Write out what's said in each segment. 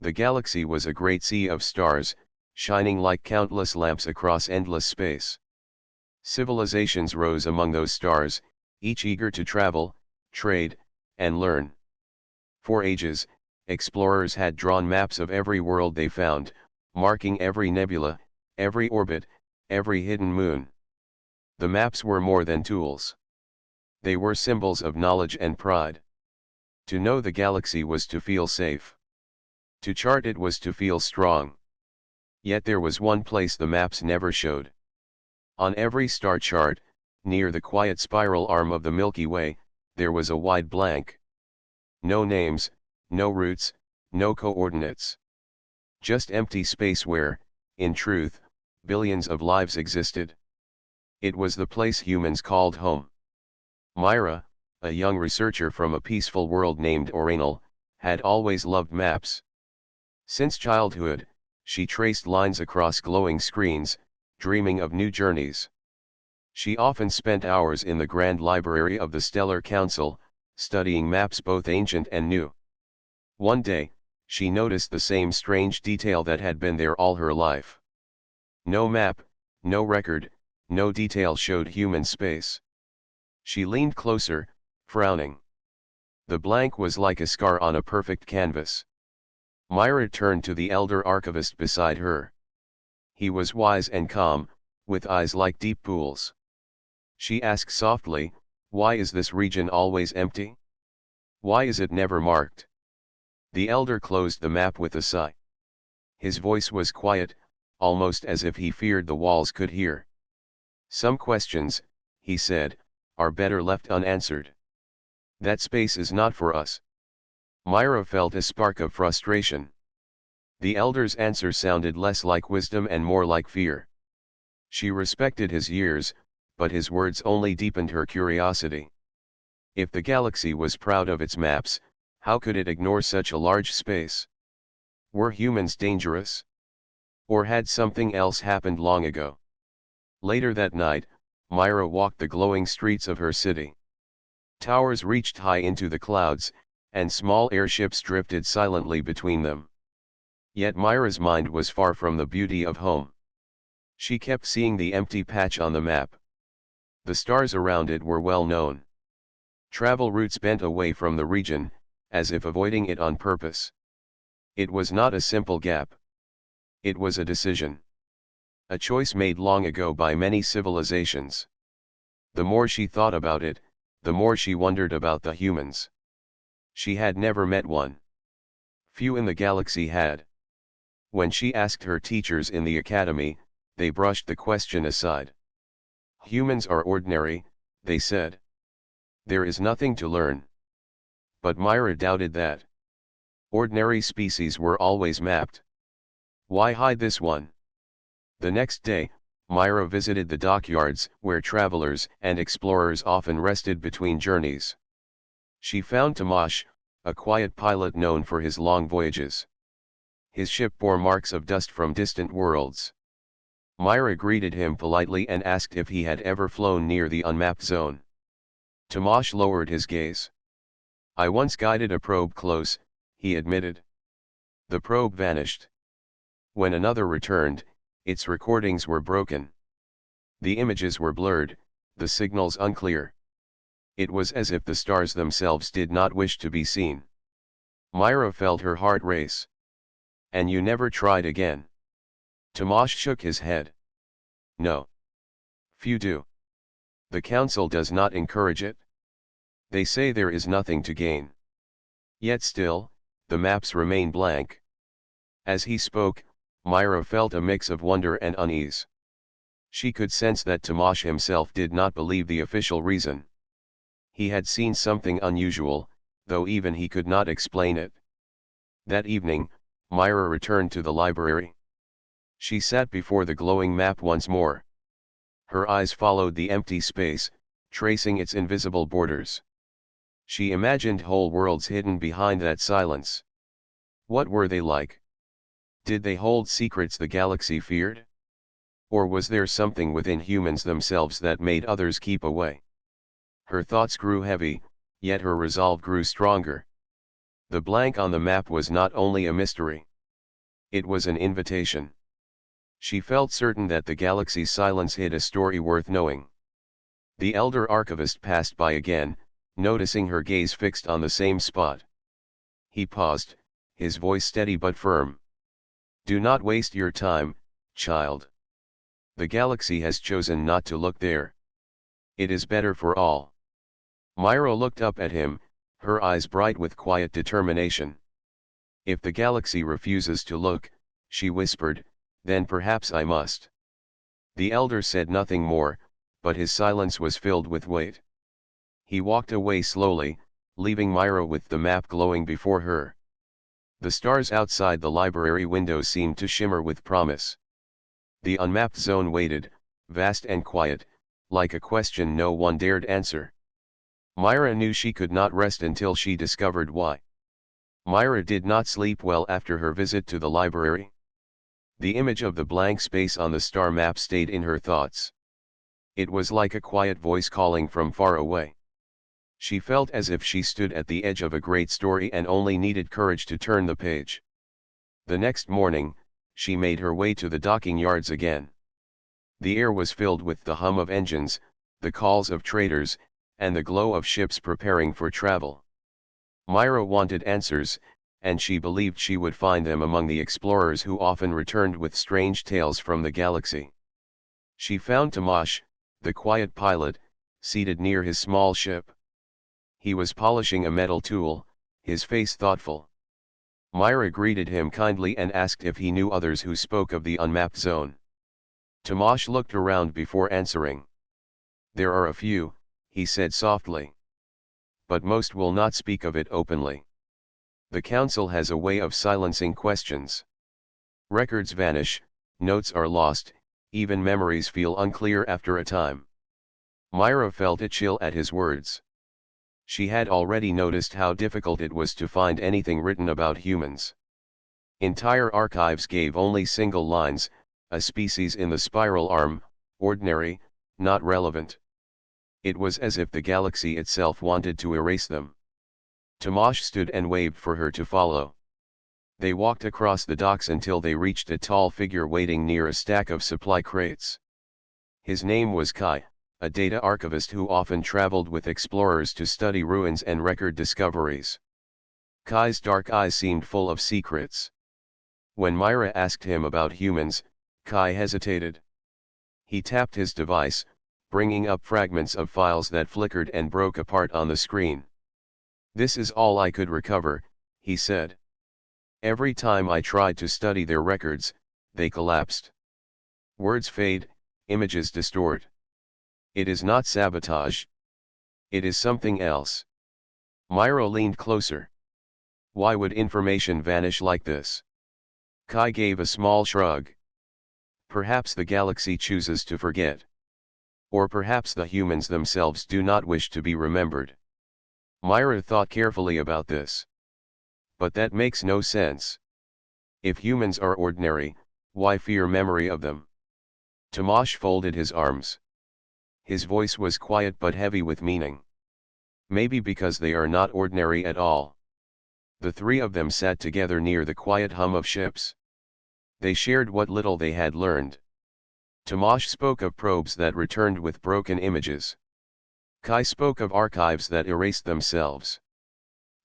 The galaxy was a great sea of stars, shining like countless lamps across endless space. Civilizations rose among those stars, each eager to travel, trade, and learn. For ages, explorers had drawn maps of every world they found, marking every nebula, every orbit, every hidden moon. The maps were more than tools. They were symbols of knowledge and pride. To know the galaxy was to feel safe. To chart it was to feel strong. Yet there was one place the maps never showed. On every star chart, near the quiet spiral arm of the Milky Way, there was a wide blank. No names, no routes, no coordinates. Just empty space where, in truth, billions of lives existed. It was the place humans called home. Myra, a young researcher from a peaceful world named Oranal, had always loved maps. Since childhood, she traced lines across glowing screens, dreaming of new journeys. She often spent hours in the grand library of the Stellar Council, studying maps both ancient and new. One day, she noticed the same strange detail that had been there all her life. No map, no record, no detail showed human space. She leaned closer, frowning. The blank was like a scar on a perfect canvas. Myra turned to the elder archivist beside her. He was wise and calm, with eyes like deep pools. She asked softly, "Why is this region always empty? Why is it never marked?" The elder closed the map with a sigh. His voice was quiet, almost as if he feared the walls could hear. "Some questions," he said, "are better left unanswered. That space is not for us." Myra felt a spark of frustration. The elder's answer sounded less like wisdom and more like fear. She respected his years, but his words only deepened her curiosity. If the galaxy was proud of its maps, how could it ignore such a large space? Were humans dangerous? Or had something else happened long ago? Later that night, Myra walked the glowing streets of her city. Towers reached high into the clouds, and small airships drifted silently between them. Yet Myra's mind was far from the beauty of home. She kept seeing the empty patch on the map. The stars around it were well known. Travel routes bent away from the region, as if avoiding it on purpose. It was not a simple gap. It was a decision. A choice made long ago by many civilizations. The more she thought about it, the more she wondered about the humans. She had never met one. Few in the galaxy had. When she asked her teachers in the academy, they brushed the question aside. Humans are ordinary, they said. There is nothing to learn. But Myra doubted that. Ordinary species were always mapped. Why hide this one? The next day, Myra visited the dockyards where travelers and explorers often rested between journeys. She found Tomasz, a quiet pilot known for his long voyages. His ship bore marks of dust from distant worlds. Myra greeted him politely and asked if he had ever flown near the unmapped zone. Tomasz lowered his gaze. "I once guided a probe close," he admitted. The probe vanished. When another returned, its recordings were broken. The images were blurred, the signals unclear. It was as if the stars themselves did not wish to be seen. Myra felt her heart race. "And you never tried again?" Tomasz shook his head. "No. Few do. The council does not encourage it. They say there is nothing to gain. Yet still, the maps remain blank." As he spoke, Myra felt a mix of wonder and unease. She could sense that Tomasz himself did not believe the official reason. He had seen something unusual, though even he could not explain it. That evening, Myra returned to the library. She sat before the glowing map once more. Her eyes followed the empty space, tracing its invisible borders. She imagined whole worlds hidden behind that silence. What were they like? Did they hold secrets the galaxy feared? Or was there something within humans themselves that made others keep away? Her thoughts grew heavy, yet her resolve grew stronger. The blank on the map was not only a mystery. It was an invitation. She felt certain that the galaxy's silence hid a story worth knowing. The elder archivist passed by again, noticing her gaze fixed on the same spot. He paused, his voice steady but firm. "Do not waste your time, child. The galaxy has chosen not to look there. It is better for all." Myra looked up at him, her eyes bright with quiet determination. "If the galaxy refuses to look," she whispered, "then perhaps I must." The elder said nothing more, but his silence was filled with weight. He walked away slowly, leaving Myra with the map glowing before her. The stars outside the library window seemed to shimmer with promise. The unmapped zone waited, vast and quiet, like a question no one dared answer. Myra knew she could not rest until she discovered why. Myra did not sleep well after her visit to the library. The image of the blank space on the star map stayed in her thoughts. It was like a quiet voice calling from far away. She felt as if she stood at the edge of a great story and only needed courage to turn the page. The next morning, she made her way to the docking yards again. The air was filled with the hum of engines, the calls of traders, and the glow of ships preparing for travel. Myra wanted answers, and she believed she would find them among the explorers who often returned with strange tales from the galaxy. She found Tomasz, the quiet pilot, seated near his small ship. He was polishing a metal tool, his face thoughtful. Myra greeted him kindly and asked if he knew others who spoke of the unmapped zone. Tomasz looked around before answering. "There are a few," he said softly. "But most will not speak of it openly. The council has a way of silencing questions. Records vanish, notes are lost, even memories feel unclear after a time." Myra felt a chill at his words. She had already noticed how difficult it was to find anything written about humans. Entire archives gave only single lines: a species in the spiral arm, ordinary, not relevant. It was as if the galaxy itself wanted to erase them. Tomasz stood and waved for her to follow. They walked across the docks until they reached a tall figure waiting near a stack of supply crates. His name was Kai, a data archivist who often traveled with explorers to study ruins and record discoveries. Kai's dark eyes seemed full of secrets. When Myra asked him about humans, Kai hesitated. He tapped his device, bringing up fragments of files that flickered and broke apart on the screen. "This is all I could recover," he said. "Every time I tried to study their records, they collapsed. Words fade, images distort. It is not sabotage. It is something else." Myra leaned closer. "Why would information vanish like this?" Kai gave a small shrug. "Perhaps the galaxy chooses to forget. Or perhaps the humans themselves do not wish to be remembered." Myra thought carefully about this. "But that makes no sense. If humans are ordinary, why fear memory of them?" Tomasz folded his arms. His voice was quiet but heavy with meaning. "Maybe because they are not ordinary at all." The three of them sat together near the quiet hum of ships. They shared what little they had learned. Tomasz spoke of probes that returned with broken images. Kai spoke of archives that erased themselves.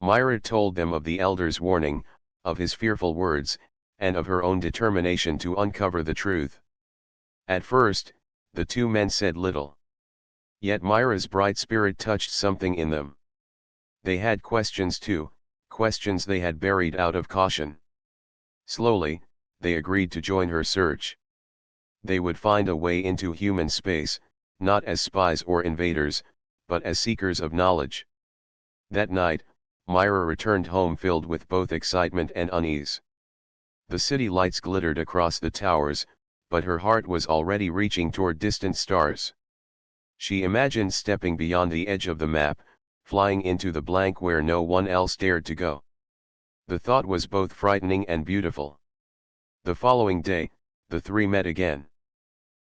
Myra told them of the elder's warning, of his fearful words, and of her own determination to uncover the truth. At first, the two men said little. Yet Myra's bright spirit touched something in them. They had questions too, questions they had buried out of caution. Slowly, they agreed to join her search. They would find a way into human space, not as spies or invaders, but as seekers of knowledge. That night, Myra returned home filled with both excitement and unease. The city lights glittered across the towers, but her heart was already reaching toward distant stars. She imagined stepping beyond the edge of the map, flying into the blank where no one else dared to go. The thought was both frightening and beautiful. The following day, the three met again.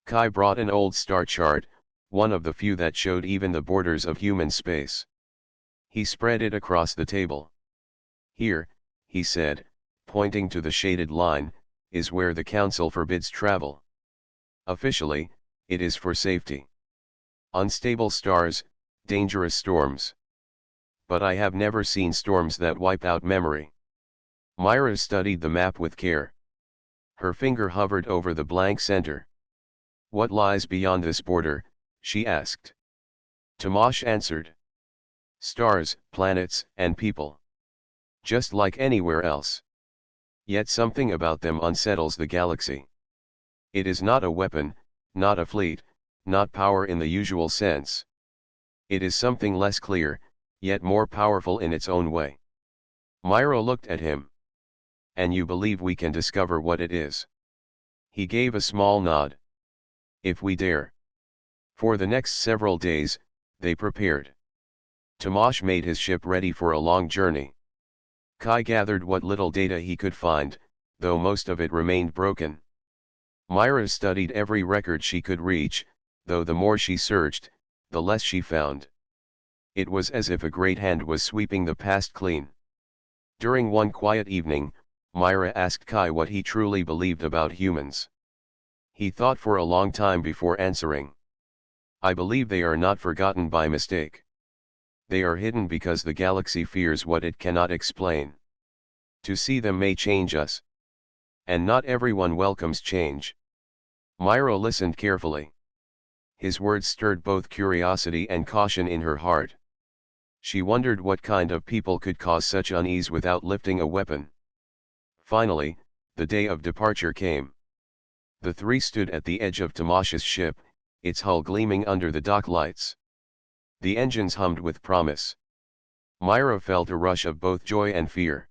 Kai brought an old star chart, one of the few that showed even the borders of human space. He spread it across the table. "Here," he said, pointing to the shaded line, is where the Council forbids travel. Officially, it is for safety. Unstable stars, dangerous storms. But I have never seen storms that wipe out memory. Myra studied the map with care. Her finger hovered over the blank center. What lies beyond this border? She asked. Tomasz answered. Stars, planets, and people. Just like anywhere else. Yet something about them unsettles the galaxy. It is not a weapon, not a fleet, not power in the usual sense. It is something less clear, yet more powerful in its own way. Myra looked at him. And you believe we can discover what it is? He gave a small nod. If we dare. For the next several days, they prepared. Tomasz made his ship ready for a long journey. Kai gathered what little data he could find, though most of it remained broken. Myra studied every record she could reach, though the more she searched, the less she found. It was as if a great hand was sweeping the past clean. During one quiet evening, Myra asked Kai what he truly believed about humans. He thought for a long time before answering. I believe they are not forgotten by mistake. They are hidden because the galaxy fears what it cannot explain. To see them may change us. And not everyone welcomes change. Myra listened carefully. His words stirred both curiosity and caution in her heart. She wondered what kind of people could cause such unease without lifting a weapon. Finally, the day of departure came. The three stood at the edge of Tomasz's ship, its hull gleaming under the dock lights. The engines hummed with promise. Myra felt a rush of both joy and fear.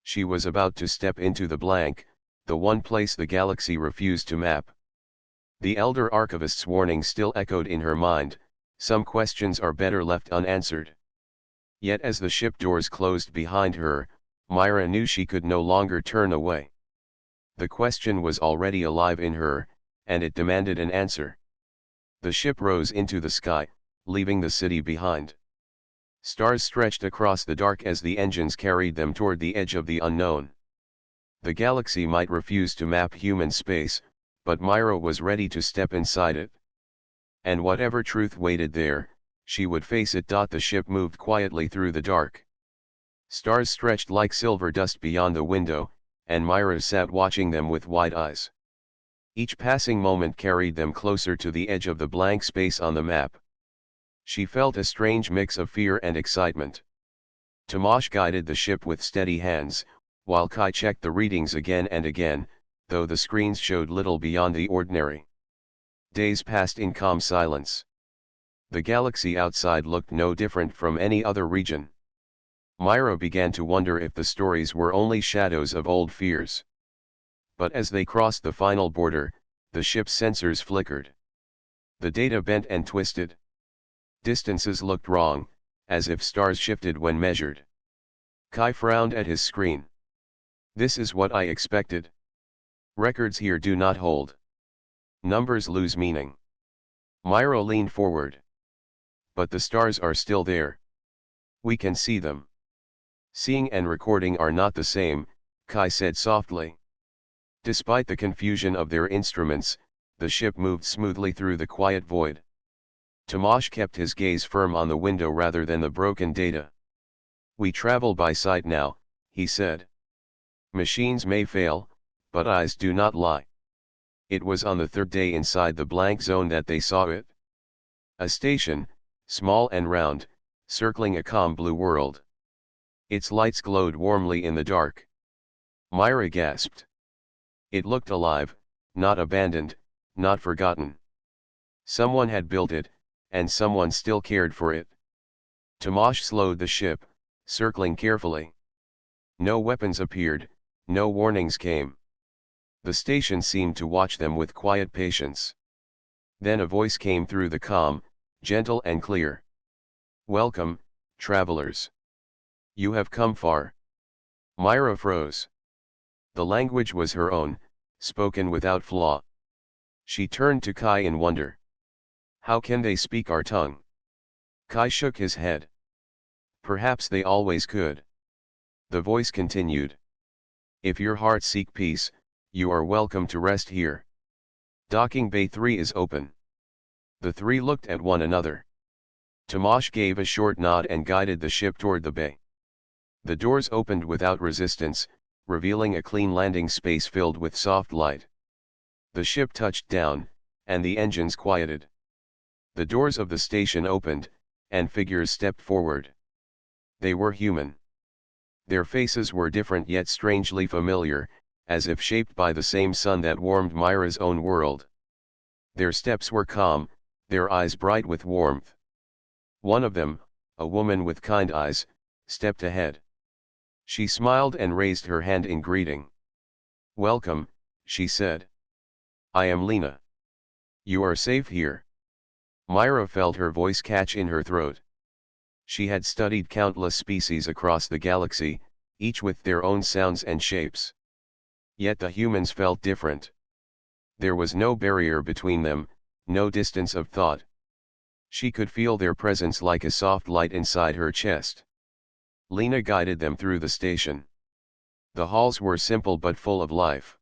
She was about to step into the blank, the one place the galaxy refused to map. The elder archivist's warning still echoed in her mind, some questions are better left unanswered. Yet as the ship doors closed behind her, Myra knew she could no longer turn away. The question was already alive in her, and it demanded an answer. The ship rose into the sky, leaving the city behind. Stars stretched across the dark as the engines carried them toward the edge of the unknown. The galaxy might refuse to map human space, but Myra was ready to step inside it. And whatever truth waited there, she would face it. The ship moved quietly through the dark. Stars stretched like silver dust beyond the window, and Myra sat watching them with wide eyes. Each passing moment carried them closer to the edge of the blank space on the map. She felt a strange mix of fear and excitement. Tomasz guided the ship with steady hands, while Kai checked the readings again and again, though the screens showed little beyond the ordinary. Days passed in calm silence. The galaxy outside looked no different from any other region. Myra began to wonder if the stories were only shadows of old fears. But as they crossed the final border, the ship's sensors flickered. The data bent and twisted. Distances looked wrong, as if stars shifted when measured. Kai frowned at his screen. This is what I expected. Records here do not hold. Numbers lose meaning. Myra leaned forward. But the stars are still there. We can see them. Seeing and recording are not the same, Kai said softly. Despite the confusion of their instruments, the ship moved smoothly through the quiet void. Tomasz kept his gaze firm on the window rather than the broken data. We travel by sight now, he said. Machines may fail, but eyes do not lie. It was on the third day inside the blank zone that they saw it. A station, small and round, circling a calm blue world. Its lights glowed warmly in the dark. Myra gasped. It looked alive, not abandoned, not forgotten. Someone had built it, and someone still cared for it. Tomasz slowed the ship, circling carefully. No weapons appeared, no warnings came. The station seemed to watch them with quiet patience. Then a voice came through the calm, gentle and clear. Welcome, travelers. You have come far. Myra froze. The language was her own, spoken without flaw. She turned to Kai in wonder. How can they speak our tongue? Kai shook his head. Perhaps they always could. The voice continued. If your hearts seek peace, You are welcome to rest here. Docking Bay 3 is open. The three looked at one another. Tomasz gave a short nod and guided the ship toward the bay. The doors opened without resistance, revealing a clean landing space filled with soft light. The ship touched down, and the engines quieted. The doors of the station opened, and figures stepped forward. They were human. Their faces were different yet strangely familiar, as if shaped by the same sun that warmed Myra's own world. Their steps were calm, their eyes bright with warmth. One of them, a woman with kind eyes, stepped ahead. She smiled and raised her hand in greeting. "Welcome," she said. "I am Lena. You are safe here." Myra felt her voice catch in her throat. She had studied countless species across the galaxy, each with their own sounds and shapes. Yet the humans felt different. There was no barrier between them, no distance of thought. She could feel their presence like a soft light inside her chest. Lena guided them through the station. The halls were simple but full of life.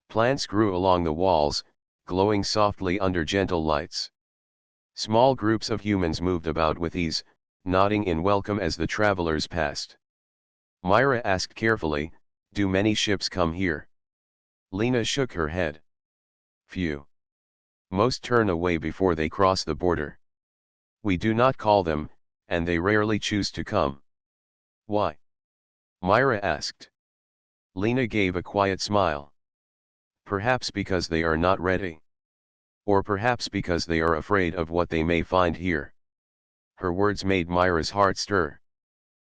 Plants grew along the walls, glowing softly under gentle lights. Small groups of humans moved about with ease, nodding in welcome as the travelers passed. Myra asked carefully, "Do many ships come here?" Lena shook her head. "Few. Most turn away before they cross the border. We do not call them, and they rarely choose to come." "Why?" Myra asked. Lena gave a quiet smile. "Perhaps because they are not ready. Or perhaps because they are afraid of what they may find here." Her words made Myra's heart stir.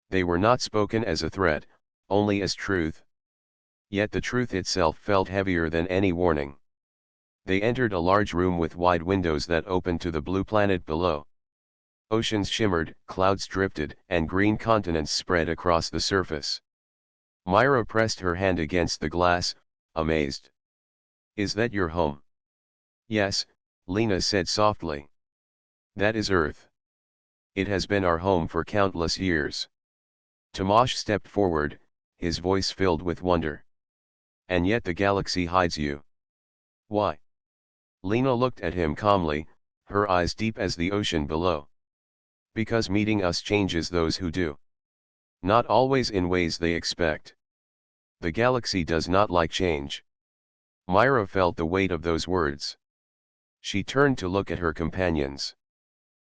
They were not spoken as a threat, only as truth. Yet the truth itself felt heavier than any warning. They entered a large room with wide windows that opened to the blue planet below. Oceans shimmered, clouds drifted, and green continents spread across the surface. Myra pressed her hand against the glass, amazed. "Is that your home?" "Yes," Lena said softly. "That is Earth. It has been our home for countless years." Tomasz stepped forward, his voice filled with wonder. "And yet the galaxy hides you. Why?" Lena looked at him calmly, her eyes deep as the ocean below. "Because meeting us changes those who do. Not always in ways they expect. The galaxy does not like change." Myra felt the weight of those words. She turned to look at her companions.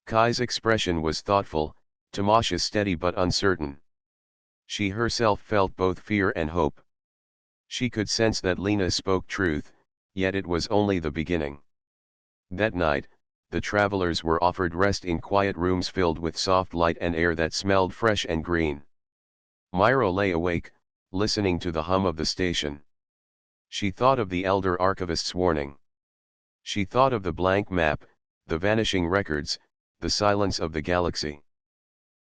Kai's expression was thoughtful, Tomasz's steady but uncertain. She herself felt both fear and hope. She could sense that Lena spoke truth, yet it was only the beginning. That night, the travelers were offered rest in quiet rooms filled with soft light and air that smelled fresh and green. Myra lay awake, listening to the hum of the station. She thought of the elder archivist's warning. She thought of the blank map, the vanishing records, the silence of the galaxy.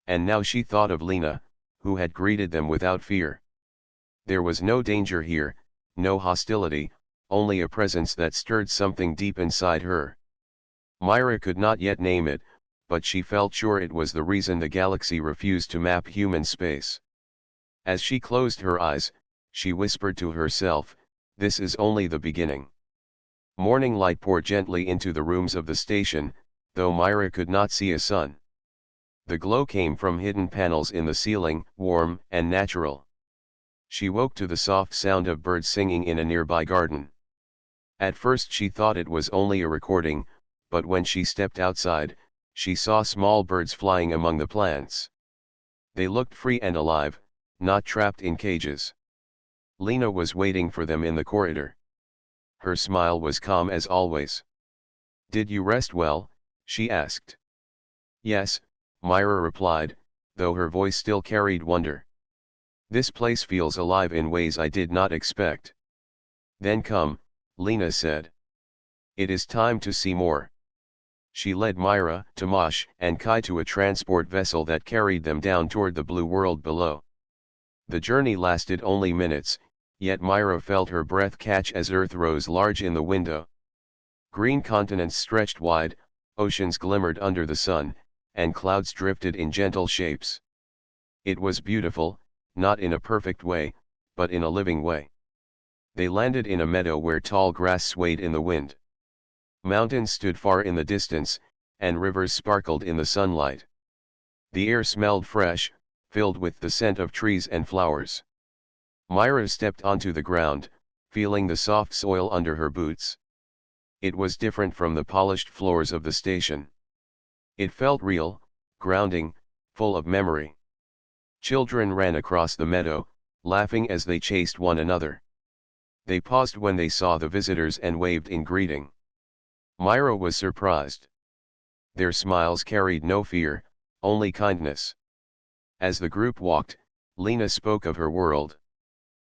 And now she thought of Lena, who had greeted them without fear. There was no danger here, no hostility, only a presence that stirred something deep inside her. Myra could not yet name it, but she felt sure it was the reason the galaxy refused to map human space. As she closed her eyes, she whispered to herself, "This is only the beginning." Morning light poured gently into the rooms of the station, though Myra could not see a sun. The glow came from hidden panels in the ceiling, warm and natural. She woke to the soft sound of birds singing in a nearby garden. At first she thought it was only a recording, but when she stepped outside, she saw small birds flying among the plants. They looked free and alive, not trapped in cages. Lena was waiting for them in the corridor. Her smile was calm as always. "Did you rest well?" she asked. "Yes," Myra replied, though her voice still carried wonder. "This place feels alive in ways I did not expect." "Then come," Lena said. "It is time to see more." She led Myra, Tomasz, and Kai to a transport vessel that carried them down toward the blue world below. The journey lasted only minutes, yet Myra felt her breath catch as Earth rose large in the window. Green continents stretched wide, oceans glimmered under the sun, and clouds drifted in gentle shapes. It was beautiful, not in a perfect way, but in a living way. They landed in a meadow where tall grass swayed in the wind. Mountains stood far in the distance, and rivers sparkled in the sunlight. The air smelled fresh, filled with the scent of trees and flowers. Myra stepped onto the ground, feeling the soft soil under her boots. It was different from the polished floors of the station. It felt real, grounding, full of memory. Children ran across the meadow, laughing as they chased one another. They paused when they saw the visitors and waved in greeting. Myra was surprised. Their smiles carried no fear, only kindness. As the group walked, Lena spoke of her world.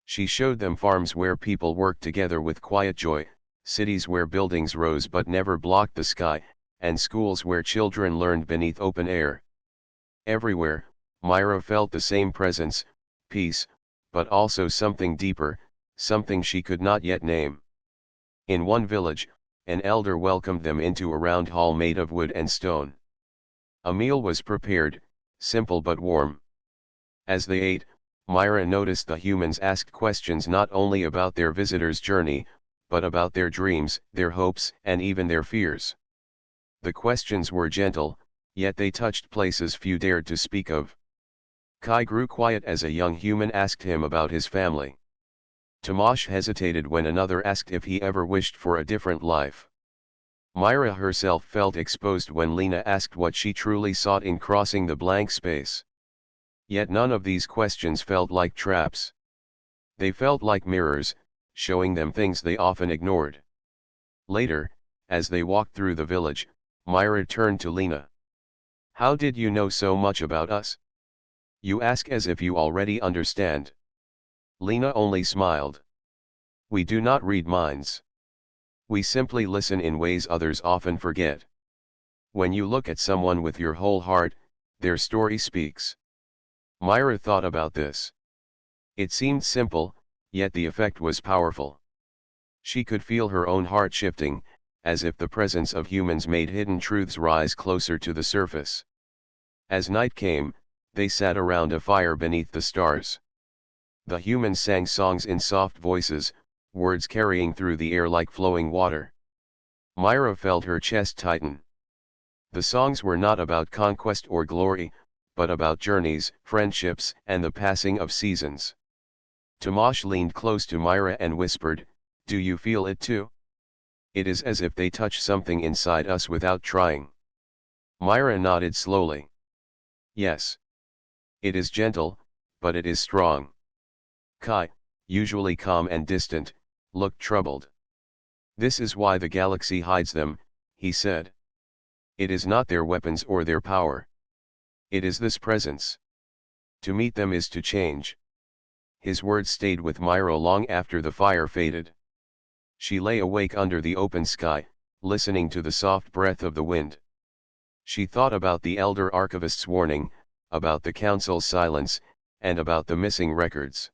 She showed them farms where people worked together with quiet joy, cities where buildings rose but never blocked the sky, and schools where children learned beneath open air. Everywhere, Myra felt the same presence, peace, but also something deeper, something she could not yet name. In one village, an elder welcomed them into a round hall made of wood and stone. A meal was prepared, simple but warm. As they ate, Myra noticed the humans asked questions not only about their visitors' journey, but about their dreams, their hopes, and even their fears. The questions were gentle, yet they touched places few dared to speak of. Kai grew quiet as a young human asked him about his family. Tomasz hesitated when another asked if he ever wished for a different life. Myra herself felt exposed when Lena asked what she truly sought in crossing the blank space. Yet none of these questions felt like traps. They felt like mirrors, showing them things they often ignored. Later, as they walked through the village, Myra turned to Lena. "How did you know so much about us? You ask as if you already understand." Lena only smiled. "We do not read minds. We simply listen in ways others often forget. When you look at someone with your whole heart, their story speaks." Myra thought about this. It seemed simple, yet the effect was powerful. She could feel her own heart shifting, as if the presence of humans made hidden truths rise closer to the surface. As night came, they sat around a fire beneath the stars. The humans sang songs in soft voices, words carrying through the air like flowing water. Myra felt her chest tighten. The songs were not about conquest or glory, but about journeys, friendships, and the passing of seasons. Tomasz leaned close to Myra and whispered, "Do you feel it too? It is as if they touch something inside us without trying." Myra nodded slowly. "Yes. It is gentle, but it is strong." Kai, usually calm and distant, looked troubled. "This is why the galaxy hides them," he said. "It is not their weapons or their power. It is this presence. To meet them is to change." His words stayed with Myra long after the fire faded. She lay awake under the open sky, listening to the soft breath of the wind. She thought about the elder archivist's warning, about the council's silence, and about the missing records.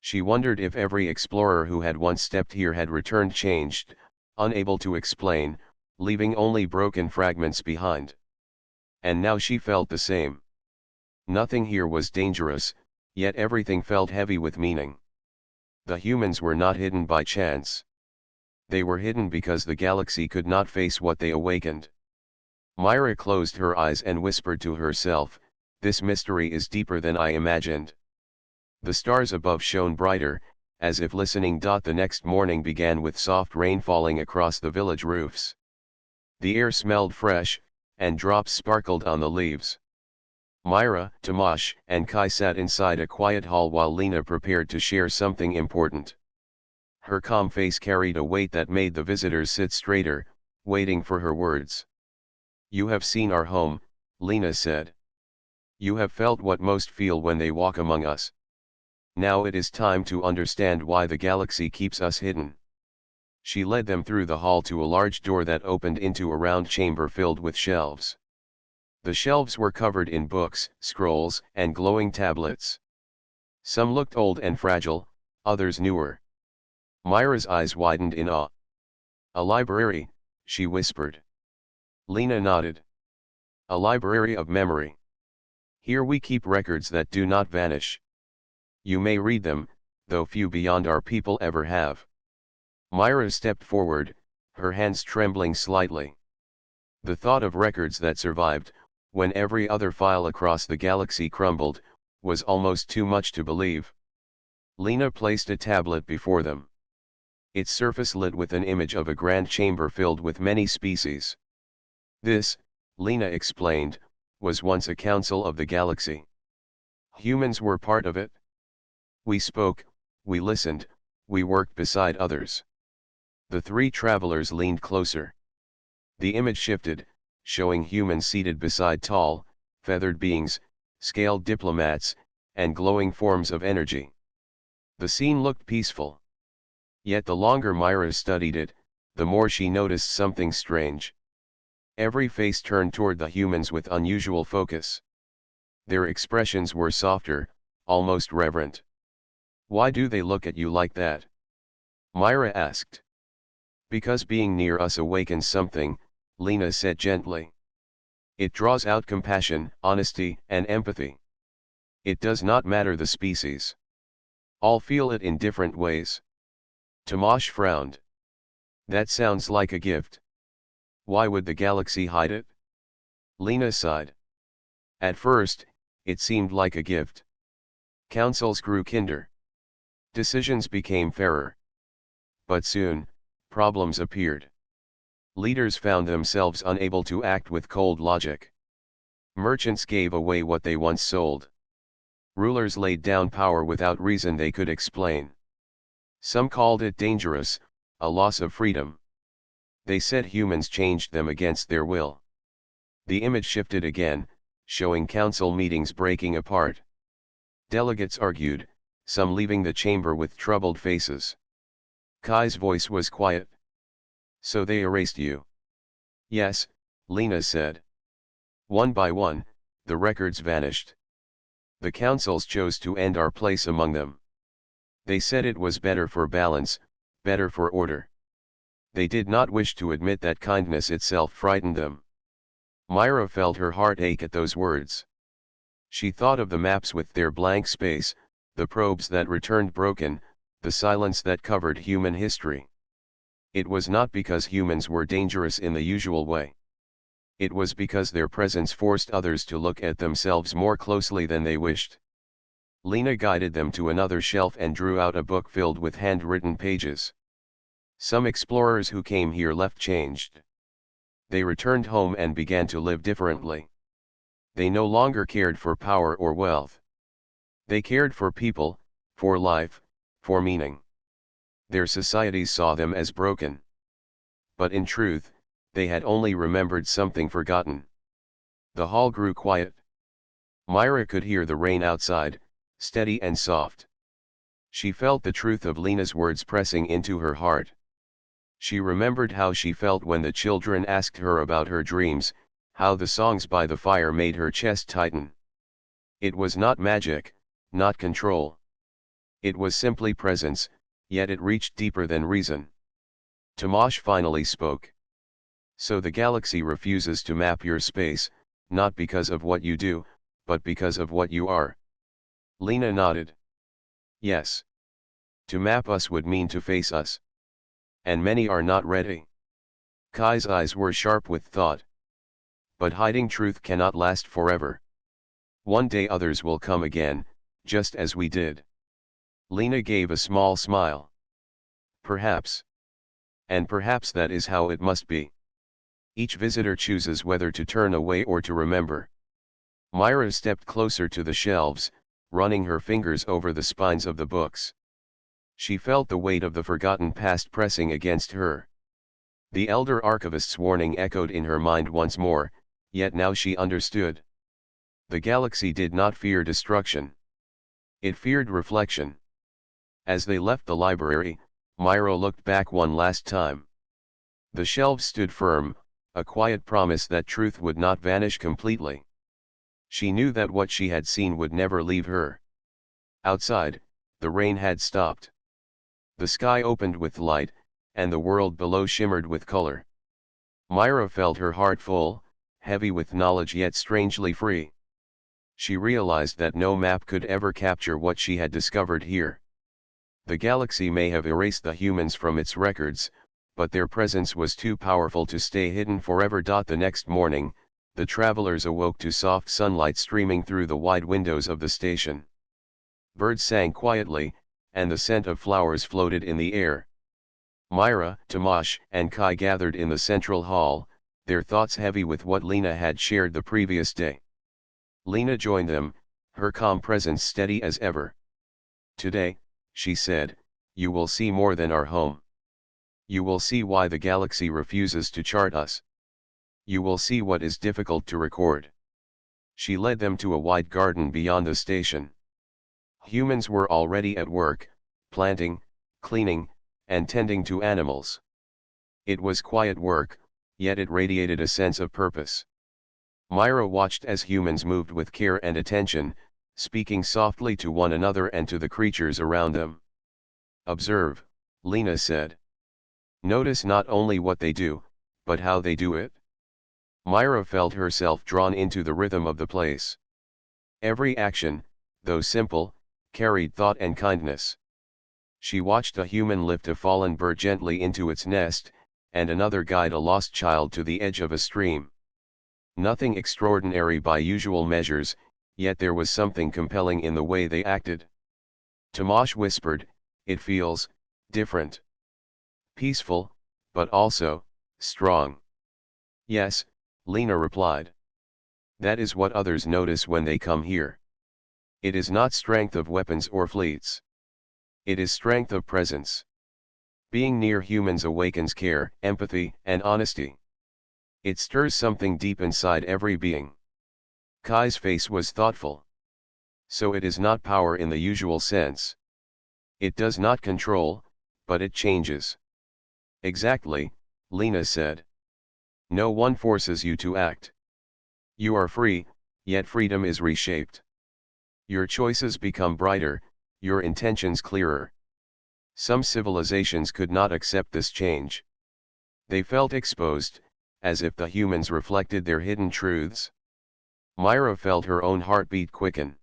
She wondered if every explorer who had once stepped here had returned changed, unable to explain, leaving only broken fragments behind. And now she felt the same. Nothing here was dangerous, yet everything felt heavy with meaning. The humans were not hidden by chance. They were hidden because the galaxy could not face what they awakened. Myra closed her eyes and whispered to herself, "This mystery is deeper than I imagined." The stars above shone brighter, as if listening. The next morning began with soft rain falling across the village roofs. The air smelled fresh, and drops sparkled on the leaves. Myra, Tomasz, and Kai sat inside a quiet hall while Lena prepared to share something important. Her calm face carried a weight that made the visitors sit straighter, waiting for her words. "You have seen our home," Lena said. "You have felt what most feel when they walk among us. Now it is time to understand why the galaxy keeps us hidden." She led them through the hall to a large door that opened into a round chamber filled with shelves. The shelves were covered in books, scrolls, and glowing tablets. Some looked old and fragile, others newer. Myra's eyes widened in awe. "A library," she whispered. Lena nodded. "A library of memory. Here we keep records that do not vanish. You may read them, though few beyond our people ever have. Myra stepped forward, her hands trembling slightly. The thought of records that survived, when every other file across the galaxy crumbled, was almost too much to believe. Lena placed a tablet before them. Its surface lit with an image of a grand chamber filled with many species. This, Lena explained, was once a council of the galaxy. Humans were part of it. We spoke, we listened, we worked beside others. The three travelers leaned closer. The image shifted, showing humans seated beside tall, feathered beings, scaled diplomats, and glowing forms of energy. The scene looked peaceful. Yet the longer Myra studied it, the more she noticed something strange. Every face turned toward the humans with unusual focus. Their expressions were softer, almost reverent. "Why do they look at you like that?" Myra asked. "Because being near us awakens something," Lena said gently. "It draws out compassion, honesty, and empathy. It does not matter the species. All feel it in different ways." Tomash frowned. "That sounds like a gift. Why would the galaxy hide it?" Lena sighed. "At first, it seemed like a gift. Councils grew kinder. Decisions became fairer. But soon, problems appeared. Leaders found themselves unable to act with cold logic. Merchants gave away what they once sold. Rulers laid down power without reason they could explain. Some called it dangerous, a loss of freedom. They said humans changed them against their will." The image shifted again, showing council meetings breaking apart. Delegates argued, some leaving the chamber with troubled faces. Kai's voice was quiet. "So they erased you?" "Yes," Lena said. "One by one, the records vanished. The councils chose to end our place among them. They said it was better for balance, better for order. They did not wish to admit that kindness itself frightened them." Myra felt her heart ache at those words. She thought of the maps with their blank space, the probes that returned broken, the silence that covered human history. It was not because humans were dangerous in the usual way. It was because their presence forced others to look at themselves more closely than they wished. Lena guided them to another shelf and drew out a book filled with handwritten pages. "Some explorers who came here left changed. They returned home and began to live differently. They no longer cared for power or wealth. They cared for people, for life, for meaning. Their societies saw them as broken. But in truth, they had only remembered something forgotten." The hall grew quiet. Myra could hear the rain outside, steady and soft. She felt the truth of Lena's words pressing into her heart. She remembered how she felt when the children asked her about her dreams, how the songs by the fire made her chest tighten. It was not magic, not control. It was simply presence, yet it reached deeper than reason. Tomash finally spoke. "So the galaxy refuses to map your space, not because of what you do, but because of what you are." Lena nodded. "Yes. To map us would mean to face us. And many are not ready." Kai's eyes were sharp with thought. "But hiding truth cannot last forever. One day others will come again, just as we did." Lena gave a small smile. "Perhaps. And perhaps that is how it must be. Each visitor chooses whether to turn away or to remember." Myra stepped closer to the shelves, running her fingers over the spines of the books. She felt the weight of the forgotten past pressing against her. The elder archivist's warning echoed in her mind once more, yet now she understood. The galaxy did not fear destruction. It feared reflection. As they left the library, Myra looked back one last time. The shelves stood firm, a quiet promise that truth would not vanish completely. She knew that what she had seen would never leave her. Outside, the rain had stopped. The sky opened with light, and the world below shimmered with color. Myra felt her heart full, heavy with knowledge yet strangely free. She realized that no map could ever capture what she had discovered here. The galaxy may have erased the humans from its records, but their presence was too powerful to stay hidden forever. The next morning, the travelers awoke to soft sunlight streaming through the wide windows of the station. Birds sang quietly, and the scent of flowers floated in the air. Myra, Tomasz, and Kai gathered in the central hall, their thoughts heavy with what Lena had shared the previous day. Lena joined them, her calm presence steady as ever. "Today," she said, "you will see more than our home. You will see why the galaxy refuses to chart us. You will see what is difficult to record." She led them to a wide garden beyond the station. Humans were already at work, planting, cleaning, and tending to animals. It was quiet work, yet it radiated a sense of purpose. Myra watched as humans moved with care and attention, speaking softly to one another and to the creatures around them. "Observe," Lena said. "Notice not only what they do, but how they do it." Myra felt herself drawn into the rhythm of the place. Every action, though simple, carried thought and kindness. She watched a human lift a fallen bird gently into its nest, and another guide a lost child to the edge of a stream. Nothing extraordinary by usual measures, yet there was something compelling in the way they acted. Tomasz whispered, "It feels different. Peaceful, but also strong." "Yes," Lena replied. "That is what others notice when they come here. It is not strength of weapons or fleets. It is strength of presence. Being near humans awakens care, empathy, and honesty. It stirs something deep inside every being." Kai's face was thoughtful. "So it is not power in the usual sense. It does not control, but it changes." "Exactly," Lena said. "No one forces you to act. You are free, yet freedom is reshaped. Your choices become brighter, your intentions clearer." Some civilizations could not accept this change. They felt exposed, as if the humans reflected their hidden truths. Myra felt her own heartbeat quicken.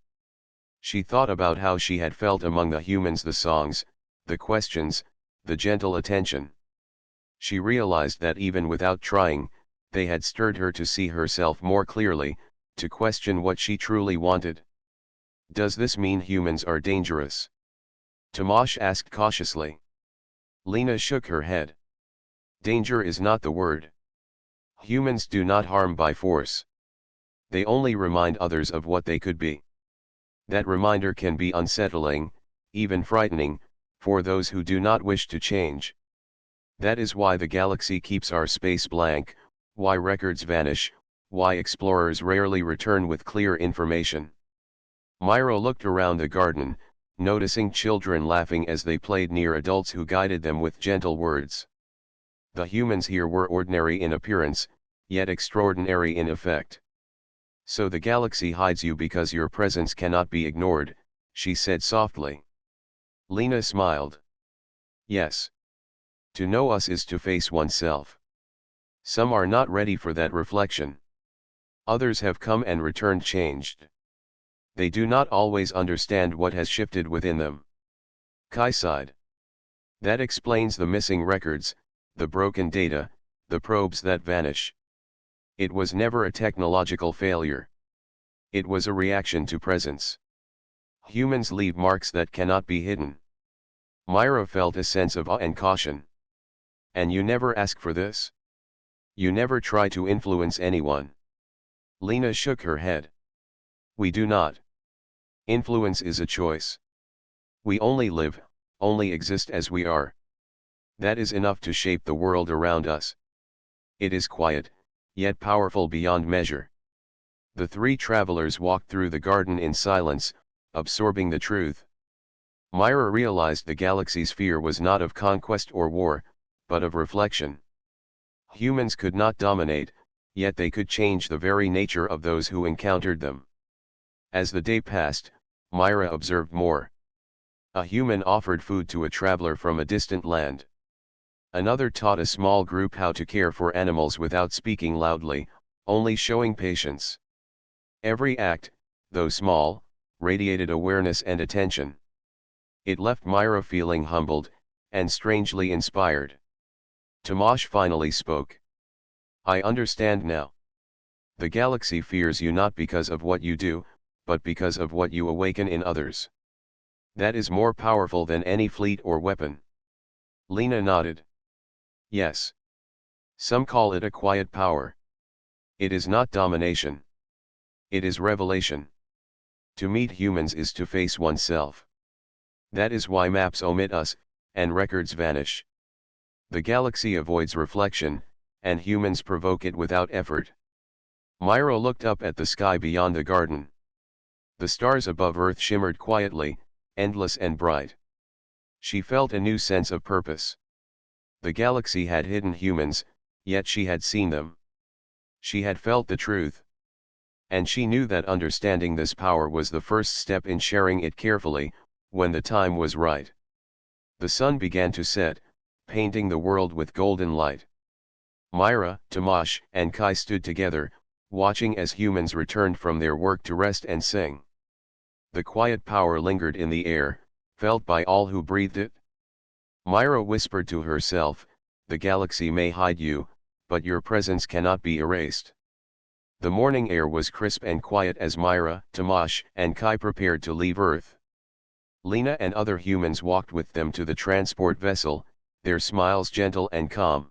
She thought about how she had felt among the humans, the songs, the questions, the gentle attention. She realized that even without trying, they had stirred her to see herself more clearly, to question what she truly wanted. "Does this mean humans are dangerous?" Tomasz asked cautiously. Lena shook her head. "Danger is not the word. Humans do not harm by force. They only remind others of what they could be. That reminder can be unsettling, even frightening, for those who do not wish to change. That is why the galaxy keeps our space blank, why records vanish, why explorers rarely return with clear information." Myra looked around the garden, noticing children laughing as they played near adults who guided them with gentle words. The humans here were ordinary in appearance, yet extraordinary in effect. "So the galaxy hides you because your presence cannot be ignored," she said softly. Lena smiled. "Yes. To know us is to face oneself. Some are not ready for that reflection. Others have come and returned changed. They do not always understand what has shifted within them." Kai sighed. "That explains the missing records, the broken data, the probes that vanish. It was never a technological failure. It was a reaction to presence. Humans leave marks that cannot be hidden." Myra felt a sense of awe and caution. "And you never ask for this? You never try to influence anyone?" Lena shook her head. "We do not. Influence is a choice. We only live, only exist as we are. That is enough to shape the world around us. It is quiet, yet powerful beyond measure." The three travelers walked through the garden in silence, absorbing the truth. Myra realized the galaxy's fear was not of conquest or war, but of reflection. Humans could not dominate, yet they could change the very nature of those who encountered them. As the day passed, Myra observed more. A human offered food to a traveler from a distant land. Another taught a small group how to care for animals without speaking loudly, only showing patience. Every act, though small, radiated awareness and attention. It left Myra feeling humbled, and strangely inspired. Tomasz finally spoke. I understand now. The galaxy fears you not because of what you do, but because of what you awaken in others. That is more powerful than any fleet or weapon. Lena nodded. Yes. Some call it a quiet power. It is not domination. It is revelation. To meet humans is to face oneself. That is why maps omit us, and records vanish. The galaxy avoids reflection, and humans provoke it without effort. Myra looked up at the sky beyond the garden. The stars above Earth shimmered quietly, endless and bright. She felt a new sense of purpose. The galaxy had hidden humans, yet she had seen them. She had felt the truth. And she knew that understanding this power was the first step in sharing it carefully, when the time was right. The sun began to set, painting the world with golden light. Myra, Tomasz, and Kai stood together, watching as humans returned from their work to rest and sing. The quiet power lingered in the air, felt by all who breathed it. Myra whispered to herself, the galaxy may hide you, but your presence cannot be erased. The morning air was crisp and quiet as Myra, Tomasz, and Kai prepared to leave Earth. Lena and other humans walked with them to the transport vessel, their smiles gentle and calm.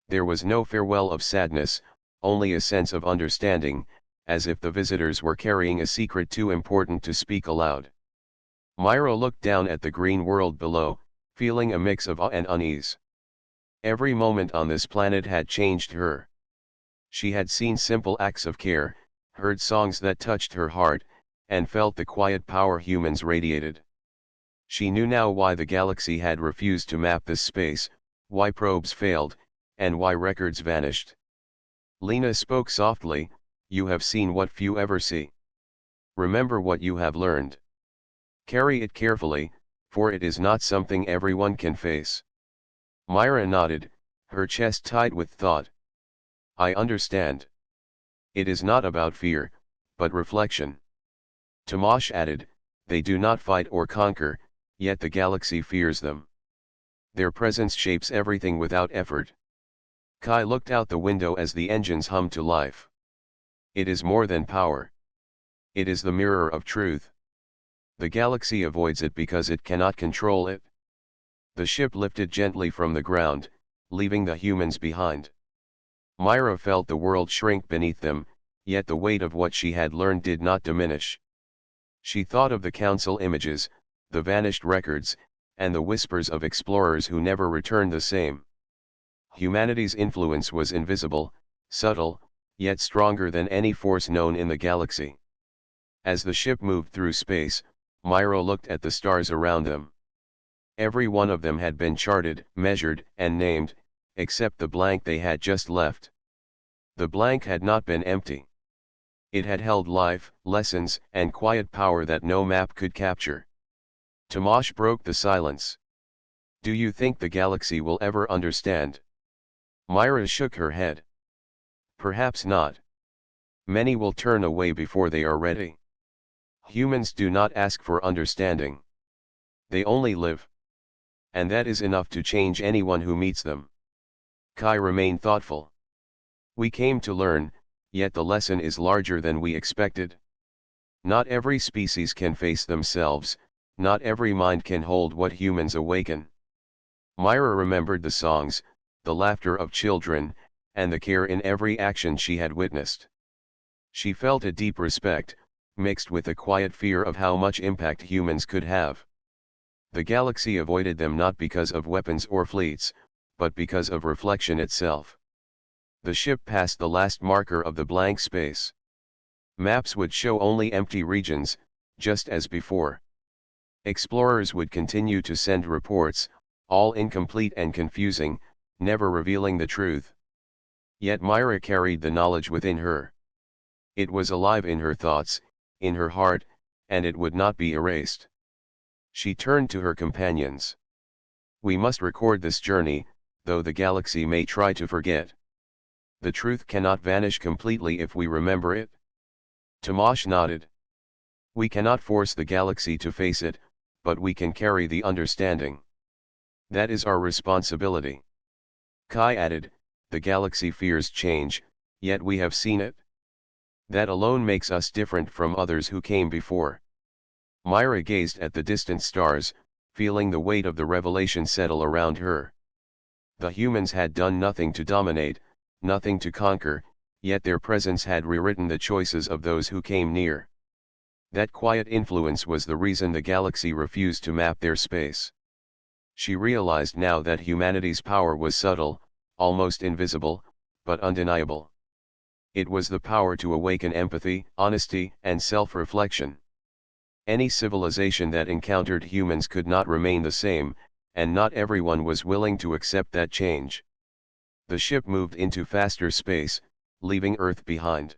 There was no farewell of sadness, only a sense of understanding, as if the visitors were carrying a secret too important to speak aloud. Myra looked down at the green world below, feeling a mix of awe and unease. Every moment on this planet had changed her. She had seen simple acts of care, heard songs that touched her heart, and felt the quiet power humans radiated. She knew now why the galaxy had refused to map this space, why probes failed, and why records vanished. Lena spoke softly, you have seen what few ever see. Remember what you have learned. Carry it carefully, for it is not something everyone can face. Myra nodded, her chest tight with thought. I understand. It is not about fear, but reflection. Tomasz added, they do not fight or conquer, yet the galaxy fears them. Their presence shapes everything without effort. Kai looked out the window as the engines hummed to life. It is more than power. It is the mirror of truth. The galaxy avoids it because it cannot control it. The ship lifted gently from the ground, leaving the humans behind. Myra felt the world shrink beneath them, yet the weight of what she had learned did not diminish. She thought of the council images, the vanished records, and the whispers of explorers who never returned the same. Humanity's influence was invisible, subtle, yet stronger than any force known in the galaxy. As the ship moved through space, Myra looked at the stars around them. Every one of them had been charted, measured, and named, except the blank they had just left. The blank had not been empty. It had held life, lessons, and quiet power that no map could capture. Tomasz broke the silence. Do you think the galaxy will ever understand? Myra shook her head. Perhaps not. Many will turn away before they are ready. Humans do not ask for understanding. They only live. And that is enough to change anyone who meets them. Kai remained thoughtful. We came to learn, yet the lesson is larger than we expected. Not every species can face themselves, not every mind can hold what humans awaken. Myra remembered the songs, the laughter of children, and the care in every action she had witnessed. She felt a deep respect, mixed with a quiet fear of how much impact humans could have. The galaxy avoided them not because of weapons or fleets, but because of reflection itself. The ship passed the last marker of the blank space. Maps would show only empty regions, just as before. Explorers would continue to send reports, all incomplete and confusing, never revealing the truth. Yet Myra carried the knowledge within her. It was alive in her thoughts, in her heart, and it would not be erased. She turned to her companions. We must record this journey, though the galaxy may try to forget. The truth cannot vanish completely if we remember it. Tomasz nodded. We cannot force the galaxy to face it, but we can carry the understanding. That is our responsibility. Kai added, the galaxy fears change, yet we have seen it. That alone makes us different from others who came before. Myra gazed at the distant stars, feeling the weight of the revelation settle around her. The humans had done nothing to dominate, nothing to conquer, yet their presence had rewritten the choices of those who came near. That quiet influence was the reason the galaxy refused to map their space. She realized now that humanity's power was subtle, almost invisible, but undeniable. It was the power to awaken empathy, honesty, and self-reflection. Any civilization that encountered humans could not remain the same, and not everyone was willing to accept that change. The ship moved into faster space, leaving Earth behind.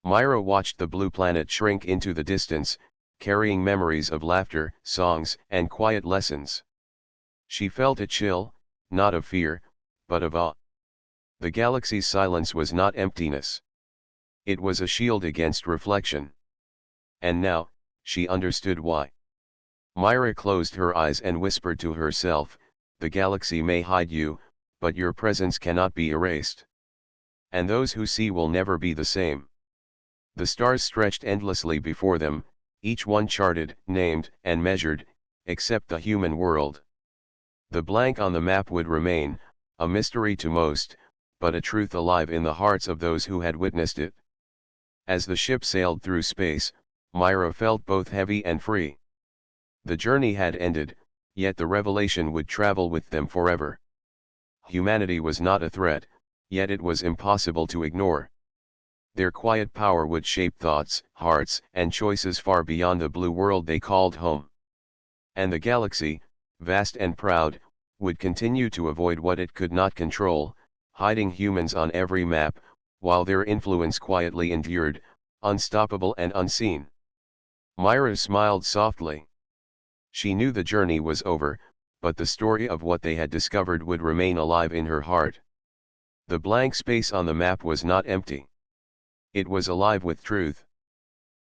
Myra watched the blue planet shrink into the distance, carrying memories of laughter, songs, and quiet lessons. She felt a chill, not of fear, but of awe. The galaxy's silence was not emptiness. It was a shield against reflection. And now, she understood why. Myra closed her eyes and whispered to herself, the galaxy may hide you, but your presence cannot be erased. And those who see will never be the same. The stars stretched endlessly before them, each one charted, named, and measured, except the human world. The blank on the map would remain, a mystery to most, but a truth alive in the hearts of those who had witnessed it. As the ship sailed through space, Myra felt both heavy and free. The journey had ended, yet the revelation would travel with them forever. Humanity was not a threat, yet it was impossible to ignore. Their quiet power would shape thoughts, hearts, and choices far beyond the blue world they called home. And the galaxy, vast and proud, would continue to avoid what it could not control, hiding humans on every map, while their influence quietly endured, unstoppable and unseen. Myra smiled softly. She knew the journey was over, but the story of what they had discovered would remain alive in her heart. The blank space on the map was not empty. It was alive with truth.